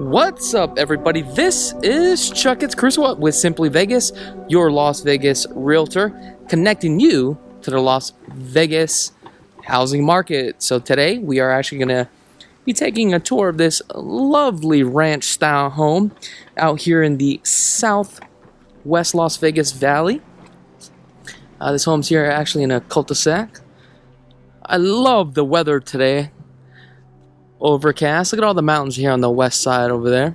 What's up, everybody? This is Krulsawat with Simply Vegas, your Las Vegas realtor, connecting you to the Las Vegas housing market. So today we are actually going to be taking a tour of this lovely ranch style home out here in the southwest Las Vegas Valley. This home's here actually in a cul-de-sac. I love the weather today. Overcast. Look at all the mountains here on the west side over there.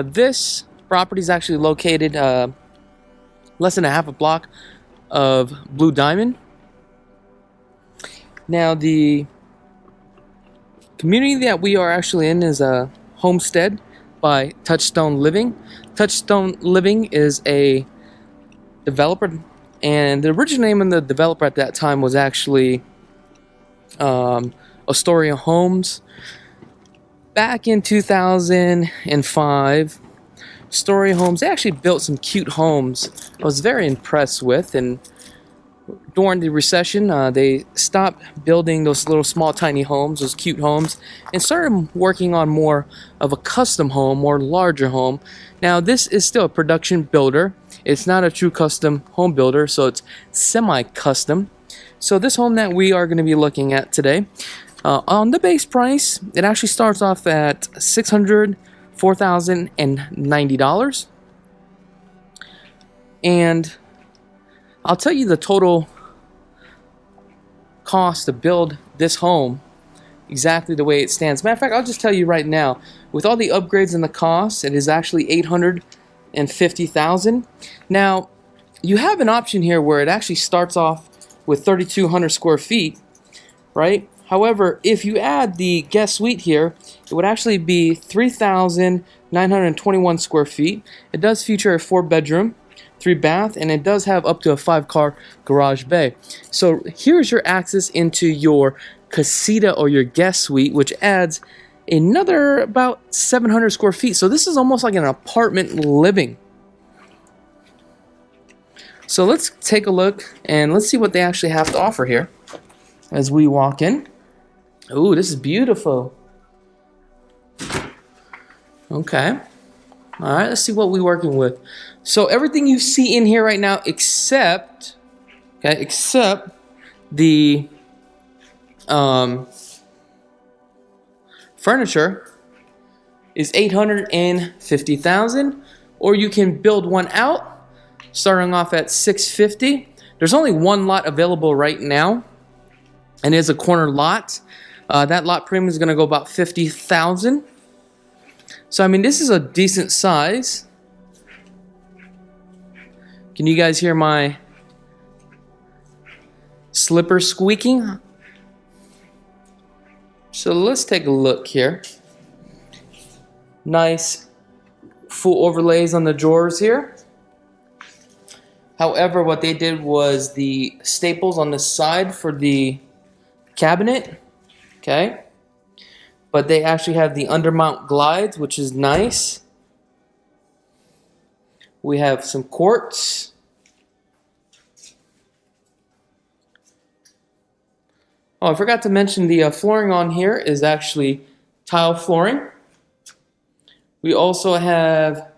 This property is actually located less than a half a block of Blue Diamond. Now, the community that we are actually in is a homestead by Touchstone Living. Touchstone Living is a developer, and the original name of the developer at that time was actually Astoria Homes. Back in 2005, Astoria Homes, they actually built some cute homes I was very impressed with, and during the recession they stopped building those little small tiny homes, those cute homes, and started working on more of a custom home, more larger home. Now this is still a production builder. It's not a true custom home builder, so it's semi-custom. So this home that we are going to be looking at today, on the base price, it actually starts off at $4,090. And I'll tell you the total cost to build this home exactly the way it stands. Matter of fact, I'll just tell you right now, with all the upgrades and the costs, it is actually $850,000. Now, you have an option here where it actually starts off with 3,200 square feet, right? However, if you add the guest suite here, it would actually be 3,921 square feet. It does feature a 4-bedroom, 3-bath, and it does have up to a 5-car garage bay. So here's your access into your casita or your guest suite, which adds another about 700 square feet. So this is almost like an apartment living. So let's take a look and let's see what they actually have to offer here as we walk in. Ooh, this is beautiful. Okay. All right, let's see what we're working with. So everything you see in here right now except the furniture is $850,000, or you can build one out starting off at $650,000. There's only one lot available right now, and it's a corner lot. That lot premium is going to go about $50,000. So I mean, this is a decent size. Can you guys hear my slipper squeaking? So let's take a look here. Nice full overlays on the drawers here. However, what they did was the staples on the side for the cabinet, okay, but they actually have the undermount glides, which is nice. We have some quartz. Oh, I forgot to mention the flooring on here is actually tile flooring. We also have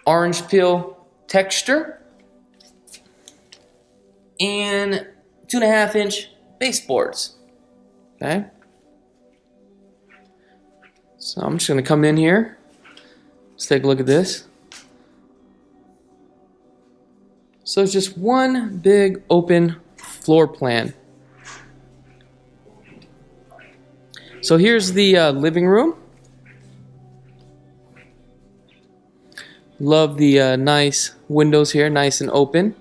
orange peel texture and 2.5-inch baseboards. Okay, so I'm just going to come in here. Let's take a look at this. So it's just one big open floor plan. So here's the living room. Love the nice windows here, nice and open.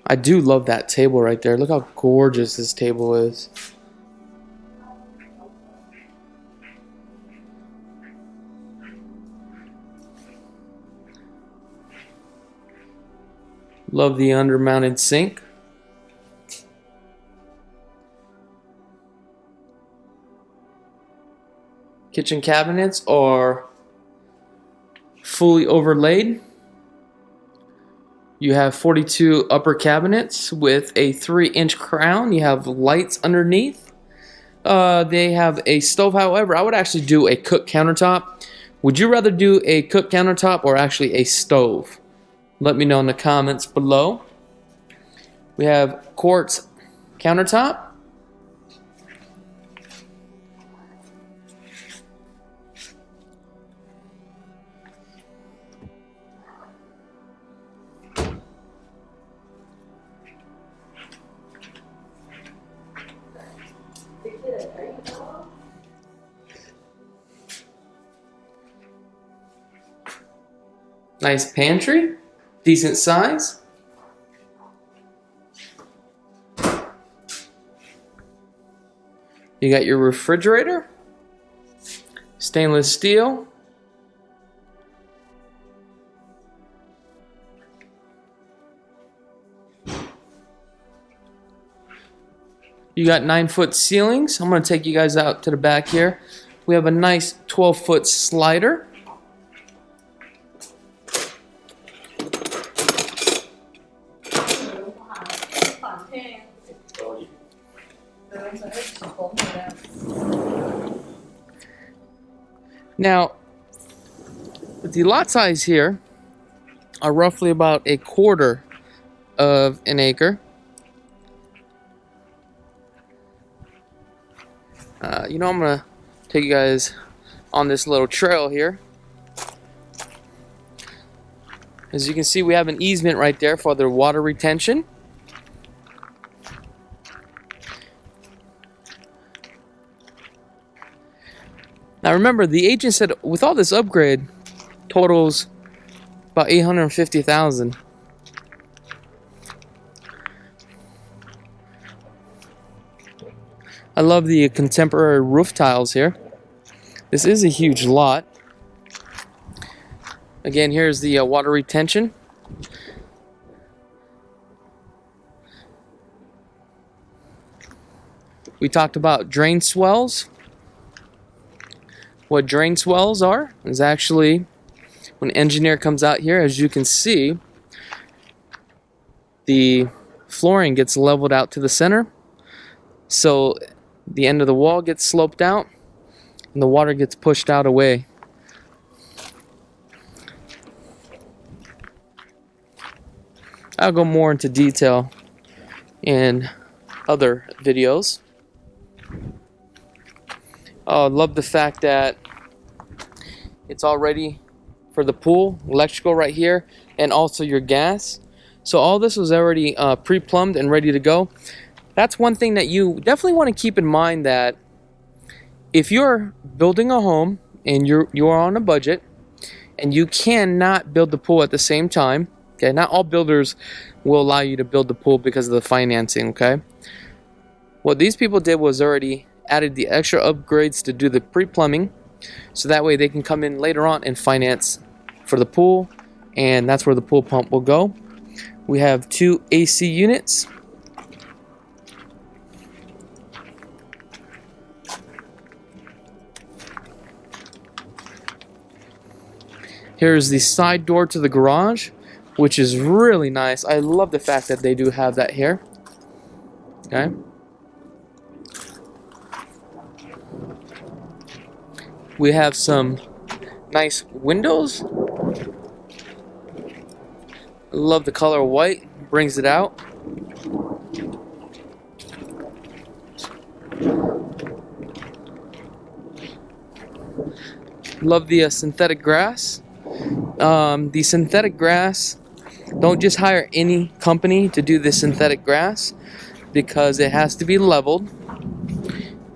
I do love that table right there. Look how gorgeous this table is. Love the undermounted sink. Kitchen cabinets are fully overlaid. You have 42 upper cabinets with a 3-inch crown. You have lights underneath. They have a stove. However, I would actually do a cook countertop. Would you rather do a cook countertop or actually a stove? Let me know in the comments below. We have quartz countertop. Nice pantry, decent size. You got your refrigerator, stainless steel. You got 9-foot ceilings. I'm going to take you guys out to the back here. We have a nice 12-foot slider. Now, the lot size here are roughly about 1/4 of an acre. I'm gonna take you guys on this little trail here. As you can see, we have an easement right there for the water retention. Now remember, the agent said with all this upgrade, totals about $850,000. I love the contemporary roof tiles here. This is a huge lot. Again, here's the water retention. We talked about drain swells. What drain swells are is actually when an engineer comes out here, as you can see, the flooring gets leveled out to the center, so the end of the wall gets sloped out and the water gets pushed out away. I'll go more into detail in other videos. I love the fact that it's all ready for the pool, electrical right here, and also your gas. So all this was already pre-plumbed and ready to go. That's one thing that you definitely want to keep in mind, that if you're building a home and you're on a budget and you cannot build the pool at the same time, okay, not all builders will allow you to build the pool because of the financing, okay? What these people did was already added the extra upgrades to do the pre-plumbing, so that way they can come in later on and finance for the pool, and that's where the pool pump will go. We have 2 AC units. Here's the side door to the garage, which is really nice. I love the fact that they do have that here. Okay. We have some nice windows. I love the color white, brings it out. Love the synthetic grass. The synthetic grass, don't just hire any company to do the synthetic grass, because it has to be leveled.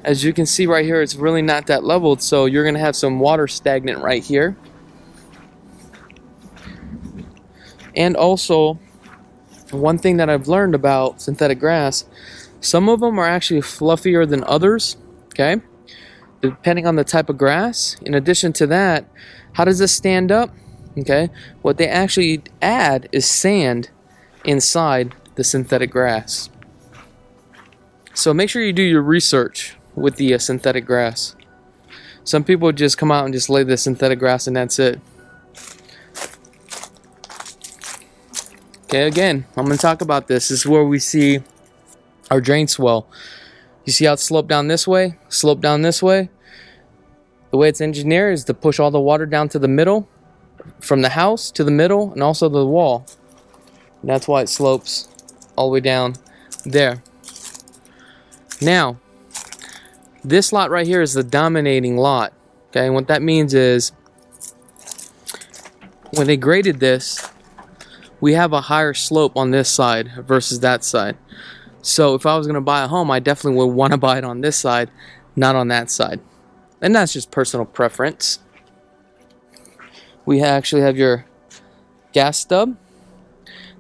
As you can see right here, it's really not that leveled, so you're going to have some water stagnant right here. And also, one thing that I've learned about synthetic grass, some of them are actually fluffier than others, okay? Depending on the type of grass. In addition to that, how does this stand up? Okay, what they actually add is sand inside the synthetic grass. So make sure you do your research with the synthetic grass. Some people just come out and just lay the synthetic grass and that's it. Okay, again, I'm going to talk about this. This is where we see our drain swell. You see how it's sloped down this way, sloped down this way? The way it's engineered is to push all the water down to the middle, from the house to the middle, and also the wall. And that's why it slopes all the way down there. Now, this lot right here is the dominating lot. Okay, and what that means is, when they graded this, we have a higher slope on this side versus that side. So if I was going to buy a home, I definitely would want to buy it on this side, not on that side. And that's just personal preference. We actually have your gas stub.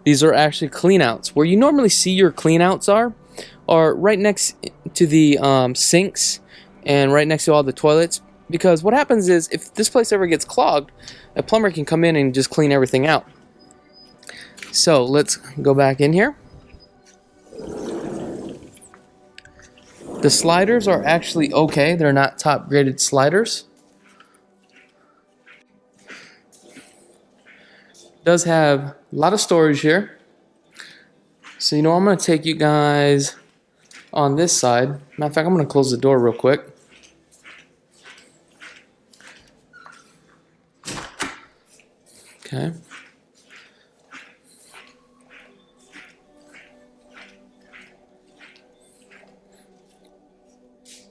These are actually cleanouts. Where you normally see your cleanouts are right next to the sinks and right next to all the toilets. Because what happens is, if this place ever gets clogged, a plumber can come in and just clean everything out. So let's go back in here. The sliders are actually okay. They're not top graded sliders. Does have a lot of storage here. So I'm going to take you guys on this side. Matter of fact, I'm going to close the door real quick. Okay.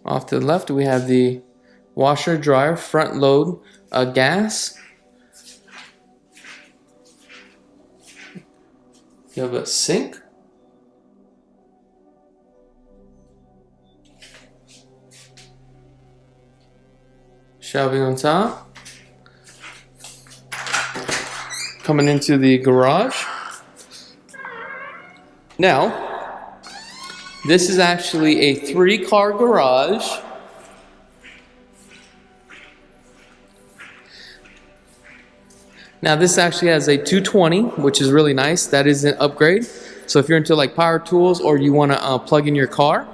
Off to the left, we have the washer, dryer, front load, gas. You have a sink. Shelving on top. Coming into the garage. Now, this is actually a 3-car garage. Now this actually has a 220, which is really nice. That is an upgrade. So if you're into like power tools or you want to plug in your car,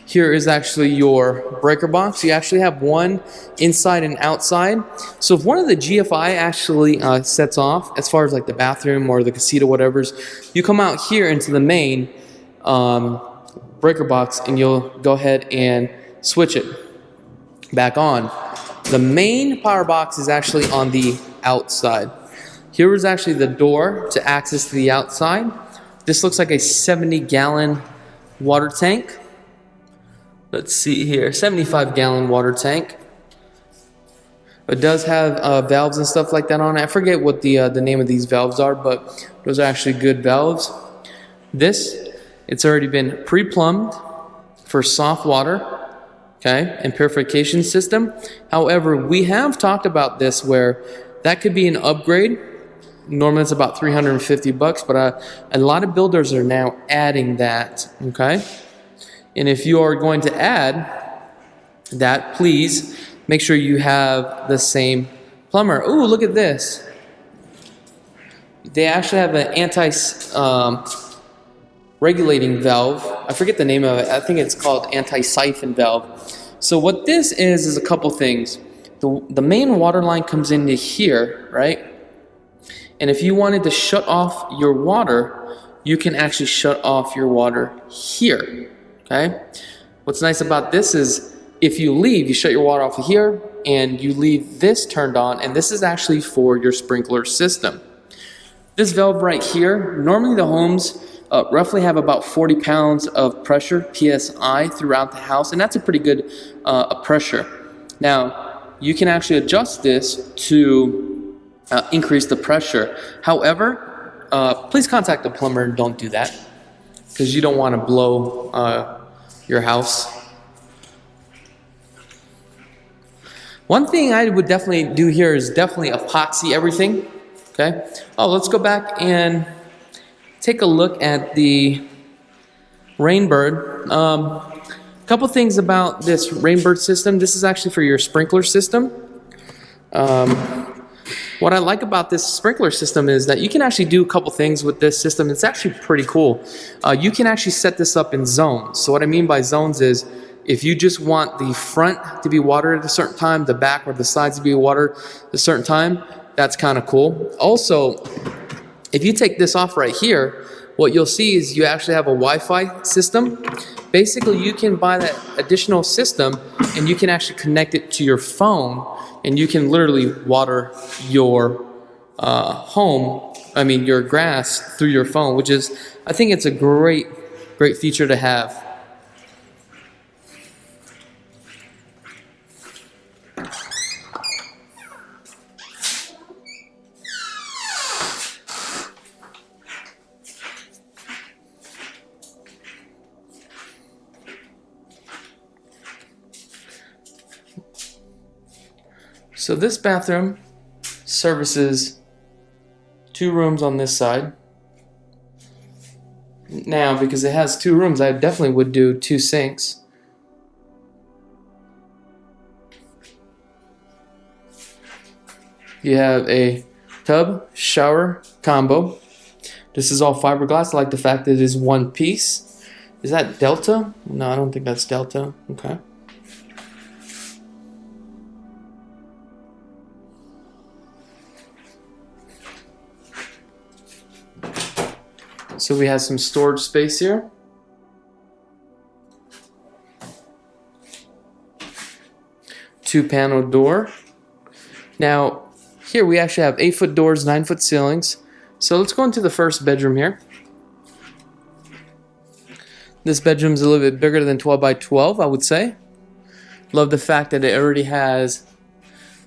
here is actually your breaker box. You actually have one inside and outside. So if one of the GFI actually sets off, as far as like the bathroom or the casita, whatever's, you come out here into the main breaker box and you'll go ahead and switch it back on. The main power box is actually on the outside. Here is actually the door to access to the outside. This looks like a 70-gallon water tank. Let's see here, 75-gallon water tank. It does have valves and stuff like that on it. I forget what the name of these valves are, but those are actually good valves. This, it's already been pre-plumbed for soft water, okay, and purification system. However, we have talked about this where that could be an upgrade. Normally it's about $350, but a lot of builders are now adding that, okay? And if you are going to add that, please make sure you have the same plumber. Ooh, look at this. They actually have an regulating valve. I forget the name of it. I think it's called anti-siphon valve. So what this is a couple things. The main water line comes into here, right? And if you wanted to shut off your water, you can actually shut off your water here, okay? What's nice about this is if you leave, you shut your water off here and you leave this turned on, and this is actually for your sprinkler system. This valve right here, normally the homes roughly have about 40 pounds of pressure, PSI, throughout the house, and that's a pretty good pressure. Now, you can actually adjust this to increase the pressure. However, please contact the plumber and don't do that, because you don't want to blow your house. One thing I would definitely do here is definitely epoxy everything, okay? Oh, let's go back and take a look at the Rainbird. Couple things about this Rainbird system. This is actually for your sprinkler system. What I like about this sprinkler system is that you can actually do a couple things with this system. It's actually pretty cool. You can actually set this up in zones. So what I mean by zones is if you just want the front to be watered at a certain time, the back or the sides to be watered at a certain time, that's kind of cool. Also, If you take this off right here, what you'll see is you actually have a Wi-Fi system. Basically, you can buy that additional system and you can actually connect it to your phone, and you can literally water your your grass through your phone, which is, I think it's a great feature to have. So this bathroom services 2 rooms on this side. Now, because it has 2 rooms, I definitely would do 2 sinks. You have a tub shower combo. This is all fiberglass. I like the fact that it is one piece. Is that Delta? No, I don't think that's Delta. Okay. So we have some storage space here. Two-panel door. Now, here we actually have 8-foot doors, 9-foot ceilings. So let's go into the first bedroom here. This bedroom is a little bit bigger than 12 by 12, I would say. Love the fact that it already has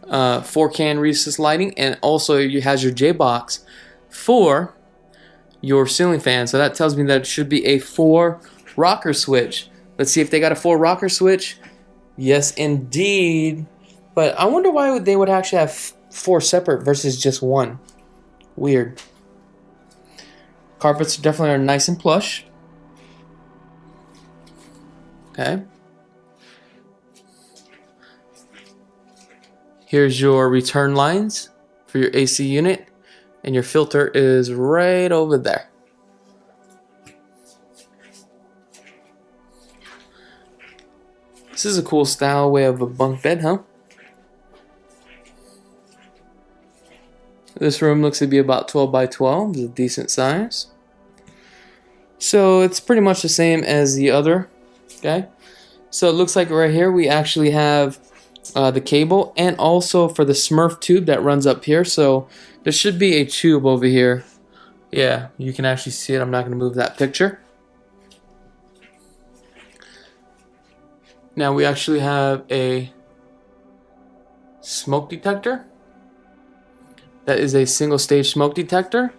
4-can recessed lighting, and also it has your J-box for your ceiling fan. So that tells me that it should be a 4 rocker switch. Let's see if they got a 4 rocker switch. Yes, indeed. But I wonder why they would actually have 4 separate versus just 1. Weird. Carpets definitely are nice and plush. Okay. Here's your return lines for your AC unit, and your filter is right over there. This is a cool style way of a bunk bed, huh? This room looks to be about 12 by 12. It's a decent size. So it's pretty much the same as the other. Okay. So it looks like right here we actually have the cable, and also for the Smurf tube that runs up here. So there should be a tube over here. Yeah, you can actually see it. I'm not going to move that picture. Now we actually have a smoke detector. That is a single stage smoke detector.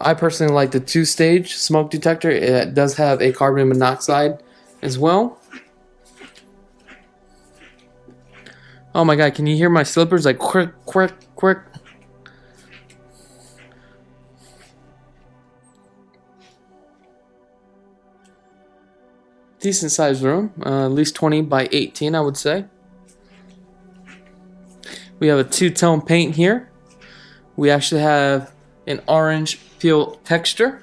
I personally like the 2-stage smoke detector. It does have a carbon monoxide as well. Oh my god, can you hear my slippers like quick, quick, quick? Decent sized room, at least 20 by 18, I would say. We have a 2-tone paint here. We actually have an orange peel texture.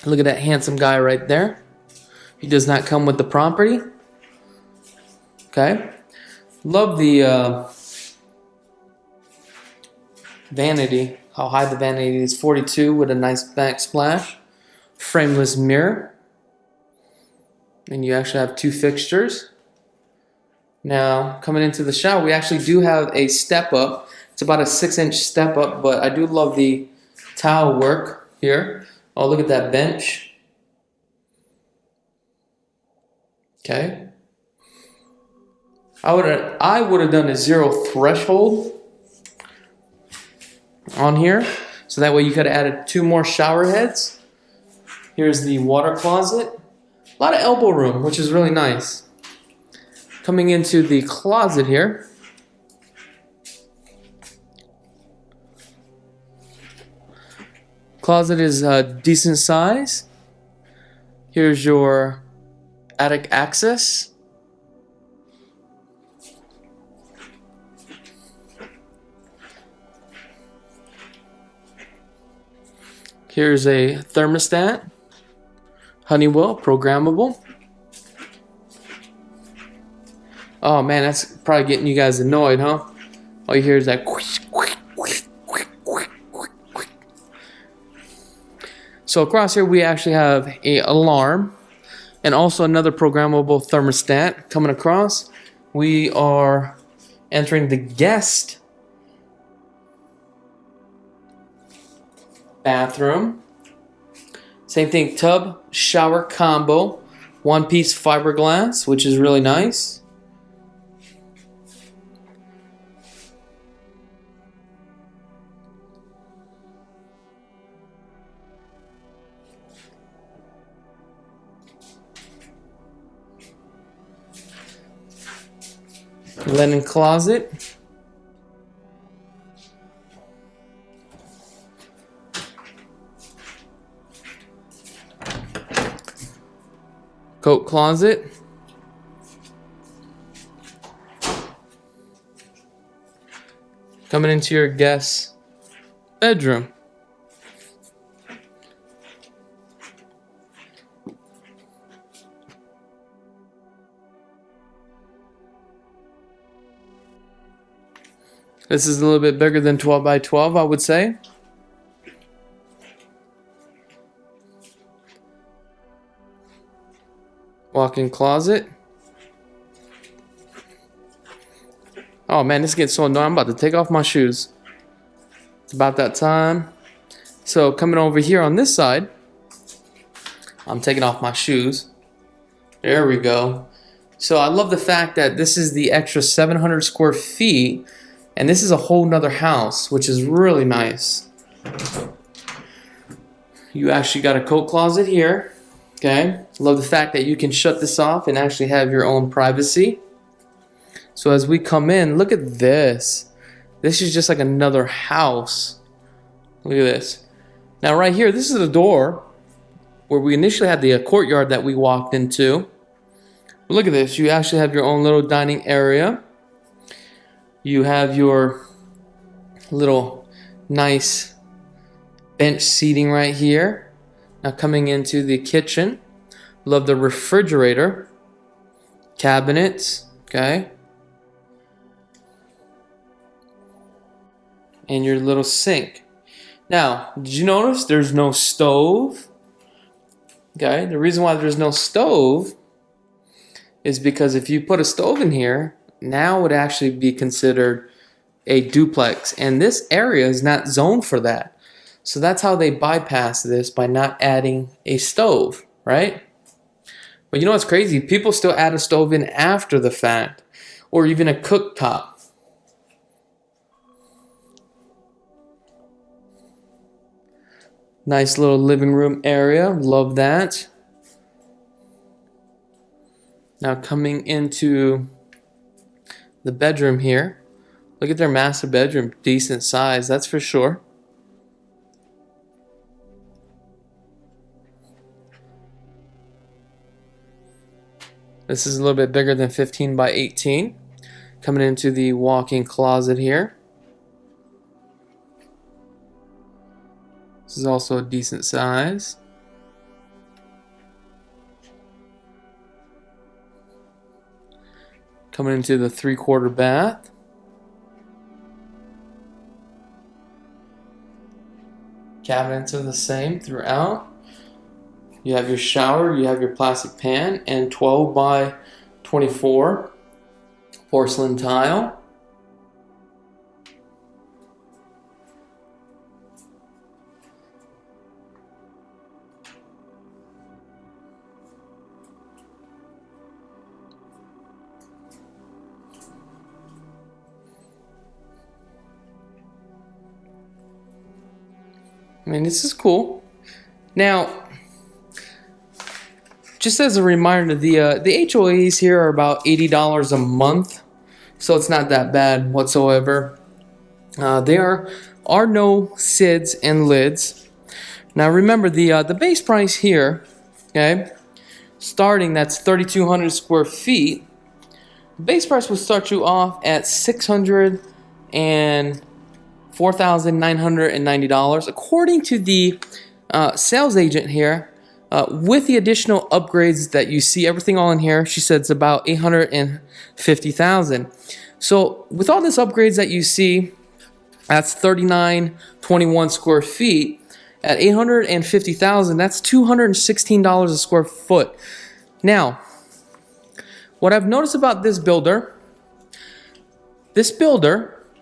Look at that handsome guy right there. He does not come with the property. Okay. Love the vanity. How high the vanity is. 42 with a nice backsplash. Frameless mirror. And you actually have 2 fixtures. Now, coming into the shower, we actually do have a step up. It's about a 6-inch step up, but I do love the tile work here. Oh, look at that bench. Okay. I would have done a 0 threshold on here, so that way you could have added 2 more shower heads. Here's the water closet. A lot of elbow room, which is really nice. Coming into the closet here. Closet is a decent size. Here's your attic access. Here's a thermostat. Honeywell, programmable. Oh man, that's probably getting you guys annoyed, huh? All you hear is that quick, quick, quick, quick. So across here we actually have a alarm and also another programmable thermostat. Coming across, we are entering the guest bathroom. Same thing, tub, shower combo, one-piece fiberglass, which is really nice. Linen closet. Coat closet. Coming into your guest bedroom. This is a little bit bigger than 12 by 12, I would say. Walk-in closet. Oh man, this gets so annoying. I'm about to take off my shoes. It's about that time. So coming over here on this side, I'm taking off my shoes. There we go. So I love the fact that this is the extra 700 square feet, and this is a whole nother house, which is really nice. You actually got a coat closet here. Okay, love the fact that you can shut this off and actually have your own privacy. So as we come in, look at this. This is just like another house. Look at this. Now right here, this is the door where we initially had the courtyard that we walked into. But look at this. You actually have your own little dining area. You have your little nice bench seating right here. Now coming into the kitchen, love the refrigerator, cabinets, okay, and your little sink. Now, did you notice there's no stove? Okay, the reason why there's no stove is because if you put a stove in here, now it would actually be considered a duplex, and this area is not zoned for that. So that's how they bypass this, by not adding a stove, right? But you know what's crazy? People still add a stove in after the fact, or even a cooktop. Nice little living room area, love that. Now coming into the bedroom here, look at their master bedroom, decent size, that's for sure. This is a little bit bigger than 15 by 18. Coming into the walk-in closet here. This is also a decent size. Coming into the 3/4 bath. Cabinets are the same throughout. You have your shower, you have your plastic pan, and 12 by 24 porcelain tile. I mean, this is cool. Now, just as a reminder, the HOAs here are about $80 a month, so it's not that bad whatsoever. There are no SIDs and lids. Now remember, the base price here, okay, starting, that's 3,200 square feet. The base price will start you off at $4,990, according to the sales agent here. With the additional upgrades that you see, everything all in here, she said it's about $850,000. So with all these upgrades that you see, that's 3,921 square feet. at $850,000. That's $216 a square foot. Now, what I've noticed about this builder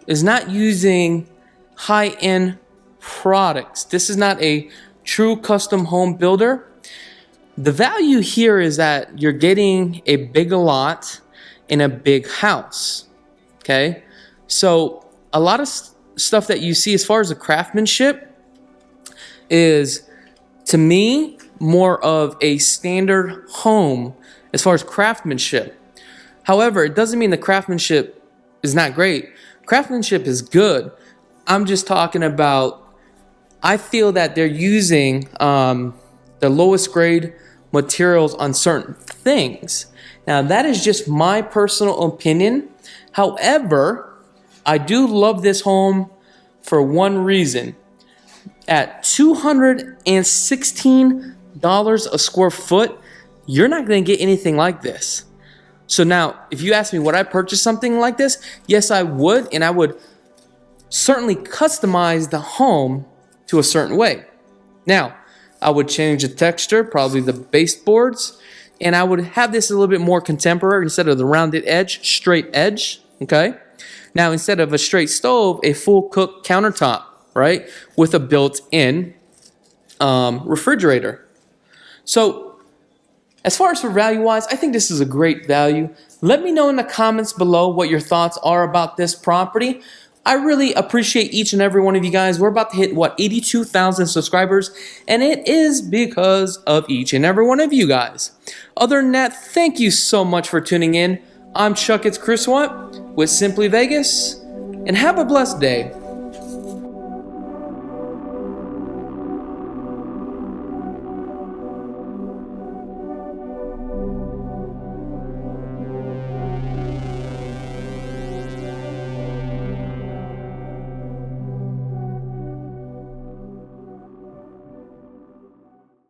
is not using high-end products. This is not a true custom home builder. The value here is that you're getting a big lot in a big house. Okay, so a lot of stuff that you see as far as the craftsmanship is, to me, more of a standard home as far as craftsmanship. However, it doesn't mean the craftsmanship is not great. Craftsmanship is good. I'm just talking about, I feel that they're using the lowest grade materials on certain things. Now, that is just my personal opinion. However, I do love this home for one reason. At $216 a square foot, you're not going to get anything like this. So now, if you ask me, would I purchase something like this? Yes, I would, and I would certainly customize the home to a certain way. Now, I would change the texture, probably the baseboards, and I would have this a little bit more contemporary. Instead of the rounded edge, straight edge, okay? Now, instead of a straight stove, a full cook countertop, right? With a built-in refrigerator. So, as far as for value-wise, I think this is a great value. Let me know in the comments below what your thoughts are about this property. I really appreciate each and every one of you guys. We're about to hit, 82,000 subscribers, and it is because of each and every one of you guys. Other than that, thank you so much for tuning in. I'm Krulsawat with Simply Vegas, and have a blessed day.